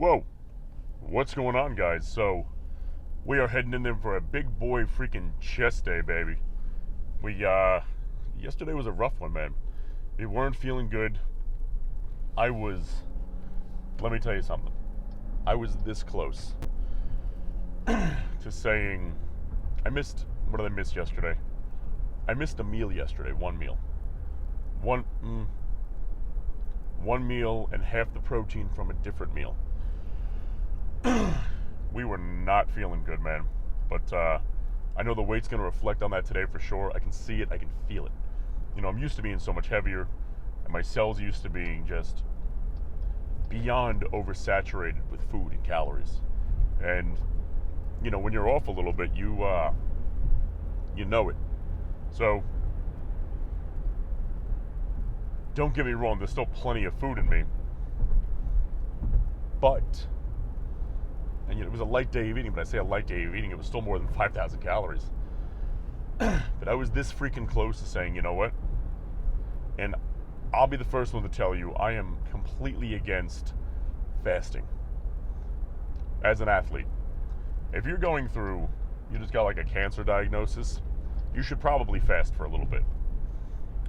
Whoa, what's going on, guys? So, we are heading in there for a big boy freaking chest day, baby. Yesterday was a rough one, man. We weren't feeling good. Let me tell you something. I was this close to saying, what did I miss yesterday? I missed a meal yesterday, one meal. One meal and half the protein from a different meal. We were not feeling good, man. But I know the weight's going to reflect on that today for sure. I can see it. I can feel it. You know, I'm used to being so much heavier, and my cells used to being just beyond oversaturated with food and calories. And, you know, when you're off a little bit, you know it. So, don't get me wrong, there's still plenty of food in me. But, and you know, it was a light day of eating, but I say a light day of eating, it was still more than 5,000 calories. But I was this freaking close to saying, you know what? And I'll be the first one to tell you, I am completely against fasting. As an athlete. If you're going through, you just got like a cancer diagnosis, you should probably fast for a little bit.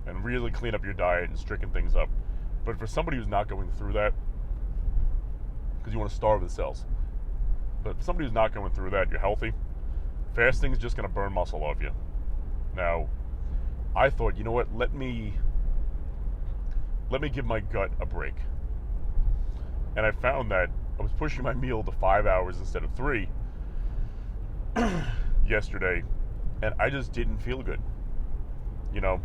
And really clean up your diet and stricken things up. But for somebody who's not going through that, because you want to starve the cells. But for somebody who's not going through that, you're healthy, fasting is just going to burn muscle off you. Now, I thought, you know what, let me give my gut a break. And I found that I was pushing my meal to 5 hours instead of 3 yesterday, and I just didn't feel good, you know.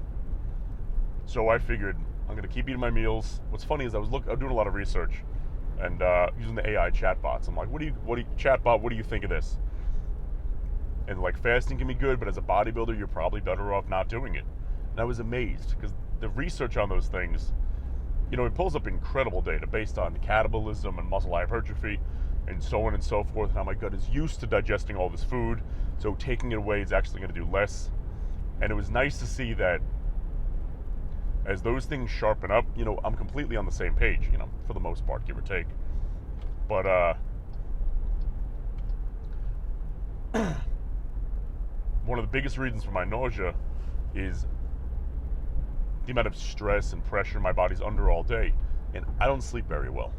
So I figured I'm going to keep eating my meals. What's funny is I was doing a lot of research and using the AI chatbots. I'm like, what do you think of this? And like, fasting can be good, but as a bodybuilder, you're probably better off not doing it. And I was amazed because the research on those things, you know, it pulls up incredible data based on catabolism and muscle hypertrophy and so on and so forth, and how my gut is used to digesting all this food, so taking it away is actually going to do less. And it was nice to see that as those things sharpen up, you know, I'm completely on the same page, you know, for the most part, give or take. But one of the biggest reasons for my nausea is the amount of stress and pressure my body's under all day. And I don't sleep very well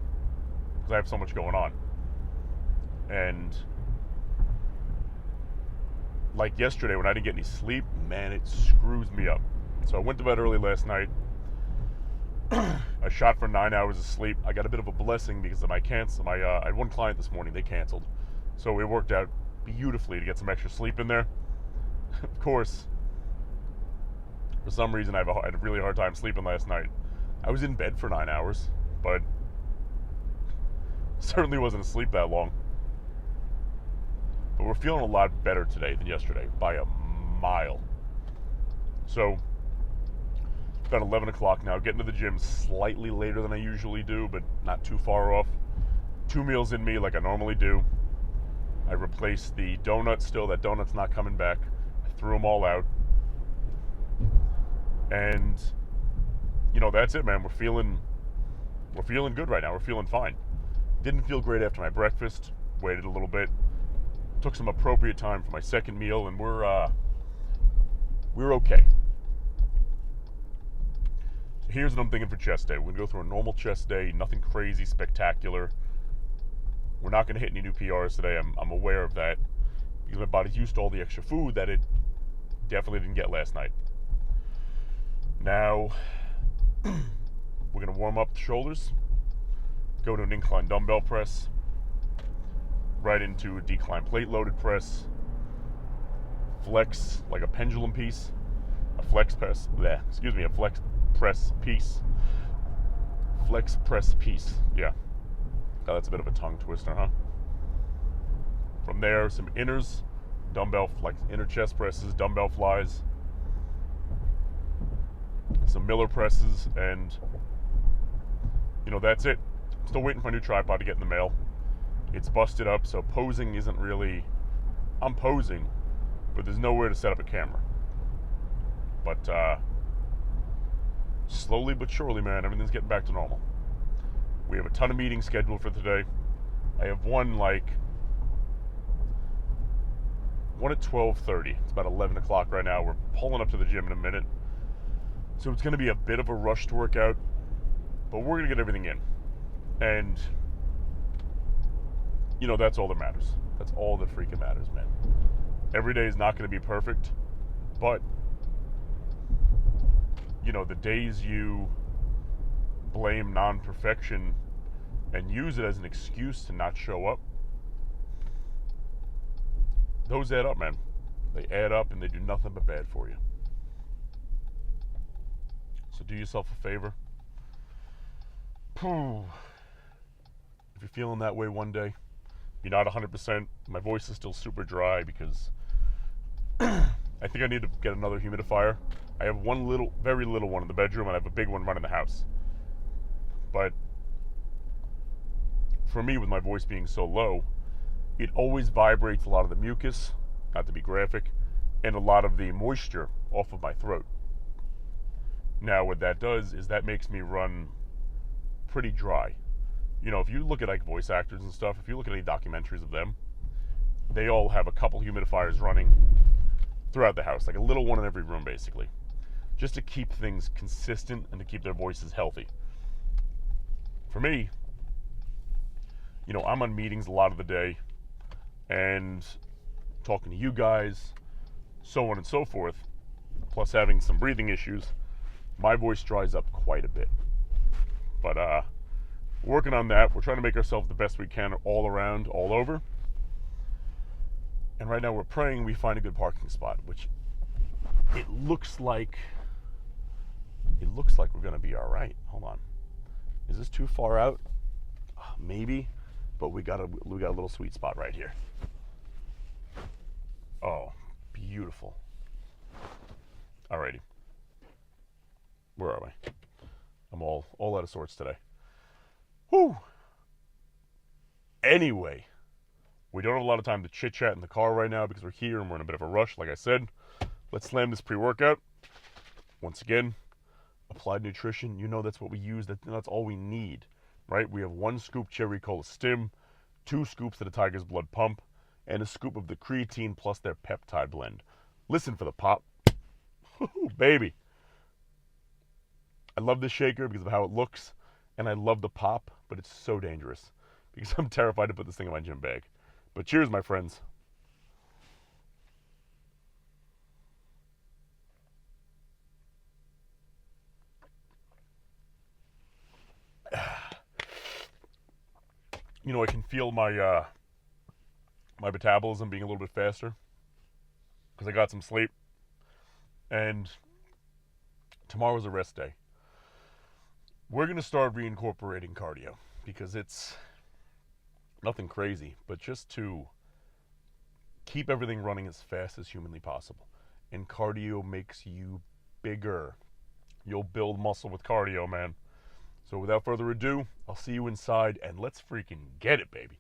because I have so much going on. And like yesterday when I didn't get any sleep, man, it screws me up. So I went to bed early last night. I shot for 9 hours of sleep. I got a bit of a blessing because of I had one client this morning, they canceled. So it worked out beautifully to get some extra sleep in there. Of course, for some reason I had a really hard time sleeping last night. I was in bed for 9 hours, but certainly wasn't asleep that long. But we're feeling a lot better today than yesterday, by a mile. So, about 11 o'clock now, getting to the gym slightly later than I usually do, but not too far off. 2 meals in me like I normally do. I replaced the donut still. That donut's not coming back. I threw them all out. And, you know, that's it, man. We're feeling good right now. We're feeling fine. Didn't feel great after my breakfast. Waited a little bit. Took some appropriate time for my second meal, and we're okay. Here's what I'm thinking for chest day. We're going to go through a normal chest day, nothing crazy, spectacular. We're not going to hit any new PRs today. I'm aware of that because my body's used to all the extra food that it definitely didn't get last night. Now, we're going to warm up the shoulders, go to an incline dumbbell press, right into a decline plate loaded press, flex like a pendulum piece, a flex press piece. Yeah. Oh, that's a bit of a tongue twister, huh? From there, some inners, dumbbell, like inner chest presses, dumbbell flies, some Miller presses, and, you know, that's it. Still waiting for a new tripod to get in the mail. It's busted up, so posing isn't really... I'm posing, but there's nowhere to set up a camera. But, slowly but surely, man, everything's getting back to normal. We have a ton of meetings scheduled for today. I have one at 12:30. It's about 11 o'clock right now. We're pulling up to the gym in a minute. So it's going to be a bit of a rushed workout, but we're going to get everything in. And, that's all that matters. That's all that freaking matters, man. Every day is not going to be perfect, but, the days you blame non-perfection and use it as an excuse to not show up, those add up, man. They add up and they do nothing but bad for you. So do yourself a favor. If you're feeling that way one day, you're not 100%. My voice is still super dry because I think I need to get another humidifier. I have one very little one in the bedroom, and I have a big one running the house. But for me, with my voice being so low, it always vibrates a lot of the mucus, not to be graphic, and a lot of the moisture off of my throat. Now, what that does is that makes me run pretty dry. If you look at voice actors and stuff, if you look at any documentaries of them, they all have a couple humidifiers running throughout the house, like a little one in every room, basically, just to keep things consistent and to keep their voices healthy. For me, I'm on meetings a lot of the day and talking to you guys, so on and so forth, plus having some breathing issues, my voice dries up quite a bit. But working on that. We're trying to make ourselves the best we can all around, all over. And right now we're praying we find a good parking spot, which it looks like we're going to be all right. Hold on. Is this too far out? Maybe, but we got a little sweet spot right here. Oh, beautiful. Alrighty. Where are we? I'm all out of sorts today. Whew. Anyway, we don't have a lot of time to chit-chat in the car right now because we're here and we're in a bit of a rush, like I said. Let's slam this pre-workout. Once again, Applied Nutrition, that's what we use. That's all we need, right? We have 1 scoop Cherry Cola Stim, 2 scoops of the Tiger's Blood Pump, and a scoop of the creatine plus their peptide blend. Listen for the pop. Baby. I love this shaker because of how it looks, and I love the pop, but it's so dangerous because I'm terrified to put this thing in my gym bag. But cheers, my friends. I can feel my my metabolism being a little bit faster because I got some sleep. And tomorrow's a rest day. We're going to start reincorporating cardio because it's nothing crazy, but just to keep everything running as fast as humanly possible. And cardio makes you bigger. You'll build muscle with cardio, man. So without further ado, I'll see you inside, and let's freaking get it, baby.